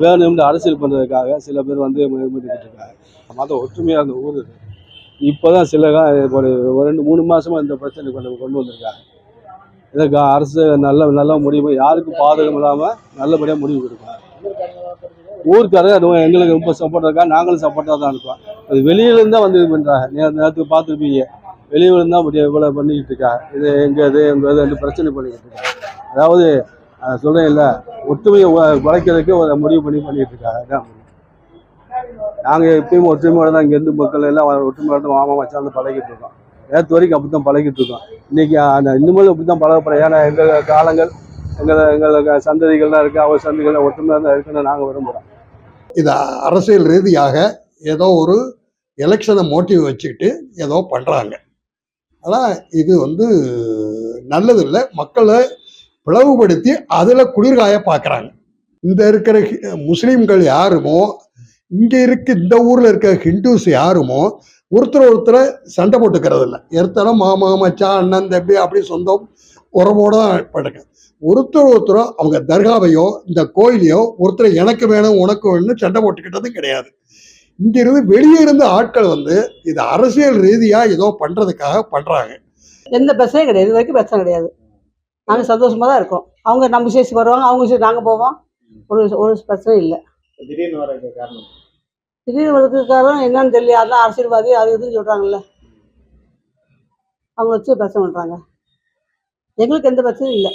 வேணும்னு அரசியல் பண்ணுறதுக்காக சில பேர் வந்து இருக்காங்க. மத ஒற்றுமையாக அந்த ஊர் இப்போதான் சில ஒரு 2-3 மாசமா இந்த பிரச்சனை கொண்டு வந்திருக்காங்க. இதற்கு அரசு நல்ல முடிவு, யாருக்கும் பாதகம் இல்லாமல் நல்லபடியாக முடிவு கொடுப்பாங்க. ஊருக்காரங்க எங்களுக்கு ரொம்ப சப்போர்ட் இருக்கா, நாங்களும் சப்போர்ட்டாக தான் இருக்கோம். அது வெளியிலேருந்து தான் வந்து இது பண்ணுறாங்க. நேரத்துக்கு பார்த்துருப்பீங்க, வெளியிலேருந்து தான் இவ்வளோ பண்ணிக்கிட்டு இருக்கா. இது எங்கள் பிரச்சனை பண்ணிக்கிட்டு இருக்காங்க. அதாவது சொல்கிறேன் இல்லை, ஒற்றுமையை குறைக்கிறதுக்கு ஒரு முடிவு பண்ணிக்கிட்டு இருக்காங்க. நாங்கள் எப்பயும் ஒற்றுமையோட தான் இங்கேருந்து மக்கள் எல்லாம் ஒற்றுமையோட மாமா மச்சான் பழகிட்டு இருக்கோம். நேற்று வரைக்கும் அப்படி தான் பழகிட்டு இருக்கோம். இன்னைக்கு இனிமேல் அப்படி தான் பழகப்படுறோம். ஏன்னா எங்கள் காலங்கள் எங்களுக்கு சந்ததிகள்லாம் இருக்குது, அவர் சந்ததிகள் ஒற்றுமையாக தான் இருக்குன்னு நாங்கள் விரும்புகிறோம். இது அரசியல் ரீதியாக ஏதோ ஒரு எலெக்ஷனை மோட்டிவ் வச்சுக்கிட்டு ஏதோ பண்ணுறாங்க. ஆனால் இது நல்லது இல்லை. மக்களை பிளவுபடுத்தி அதில் குளிர்காய பார்க்குறாங்க. இந்த இருக்கிற முஸ்லீம்கள் யாருமோ, இங்கே இந்த ஊரில் இருக்க ஹிந்துஸ் யாருமோ ஒருத்தரை சண்டை போட்டுக்கிறது இல்லை. எத்தனை மாமா மச்சான் அண்ணன் தம்பி அப்படி சொந்தம் உறவோட படுங்க. ஒருத்தரும் அவங்க தர்காவையோ இந்த கோயிலையோ ஒருத்தர் எனக்கு வேணும் உனக்கு வேணும்னு சண்டை போட்டுக்கிட்டதும் கிடையாது. இங்கிருந்து வெளியே இருந்த ஆட்கள் இது அரசியல் ரீதியாக ஏதோ பண்ணுறதுக்காக பண்ணுறாங்க. எந்த பிரச்சனையும் கிடையாது, இது வரைக்கும் பிரச்சனை கிடையாது. நாங்கள் சந்தோஷமாக தான் இருக்கோம். அவங்க நம்ம விசேஷம் வருவாங்க, அவங்க விசேஷம் நாங்கள் போவோம். ஒரு பிரச்சனையும் இல்லை. திடீர்னு வரதுக்கு காரணம் திடீர்னு வரதுக்கு காரணம் என்னன்னு தெரியல. அதான் அரசியல்வாதி அது இதுன்னு சொல்கிறாங்கல்ல, அவங்க வச்சு பிரச்சனை பண்ணுறாங்க. எங்களுக்கு எந்த பிரச்சனையும் இல்லை.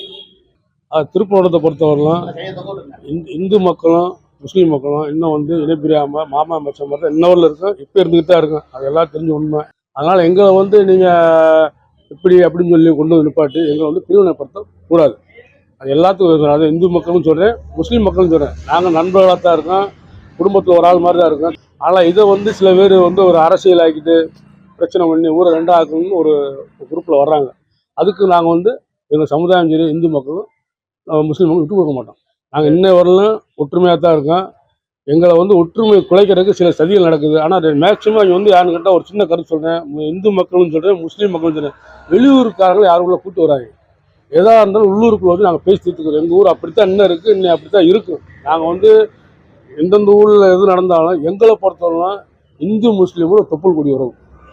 திருப்பூரத்தை பொறுத்தவரைலாம் இந்து மக்களும் முஸ்லீம் மக்களும் இன்னும் இணைப்பிரியாமல் மாமா மச்சம் மாதிரி இன்னவரில் இருக்கும், இப்போ இருந்துக்கிட்டு தான் இருக்கும். அது எல்லாம் தெரிஞ்ச உண்மை. அதனால் எங்களை நீங்கள் இப்படி அப்படின்னு சொல்லி கொண்டு வந்து நிப்பாட்டி எங்களை பிரிவினைப்படுத்த கூடாது. அது எல்லாத்துக்கும் அது இந்து மக்களும் சொல்கிறேன், முஸ்லீம் மக்களும் சொல்கிறேன். நாங்கள் நண்பர்களாக தான் இருக்கோம், குடும்பத்தில் ஒரு ஆள் மாதிரி தான் இருக்கோம். ஆனால் இதை சில பேர் ஒரு அரசியல் ஆக்கிட்டு பிரச்சனை பண்ணி ஊரை ரெண்டாக்கணும்னு ஒரு குரூப்பில் வர்றாங்க. அதுக்கு நாங்கள் எங்கள் சமுதாயம் சரி இந்து மக்களும் முஸ்லீம் மக்களும் விட்டு கொடுக்க மாட்டோம். நாங்கள் இன்ன வரலாம் ஒற்றுமையாக தான் இருக்கோம். எங்களை ஒற்றுமை குலைக்கிறதுக்கு சில சதிகள் நடக்குது. ஆனால் மேக்சிமம் இங்கே யாருன்னு கேட்டால் ஒரு சின்ன கருத்து சொல்கிறேன், இந்து மக்களும் சொல்கிறேன், முஸ்லீம் மக்களும் சொல்கிறேன், வெளியூருக்காரங்களை யாருக்குள்ள கூட்டு வராங்க. எதாக இருந்தாலும் உள்ளூருக்குள்ள நாங்கள் பேசி தீர்த்துக்கிறோம். எங்கள் ஊர் அப்படித்தான் இன்னும் இருக்குது, இன்னும் அப்படி தான் இருக்கும். நாங்கள் எந்தெந்த ஊரில் எது நடந்தாலும் எங்களை பொறுத்தவரைலாம் இந்து முஸ்லீமோட தொப்புள் கொடி உறவு.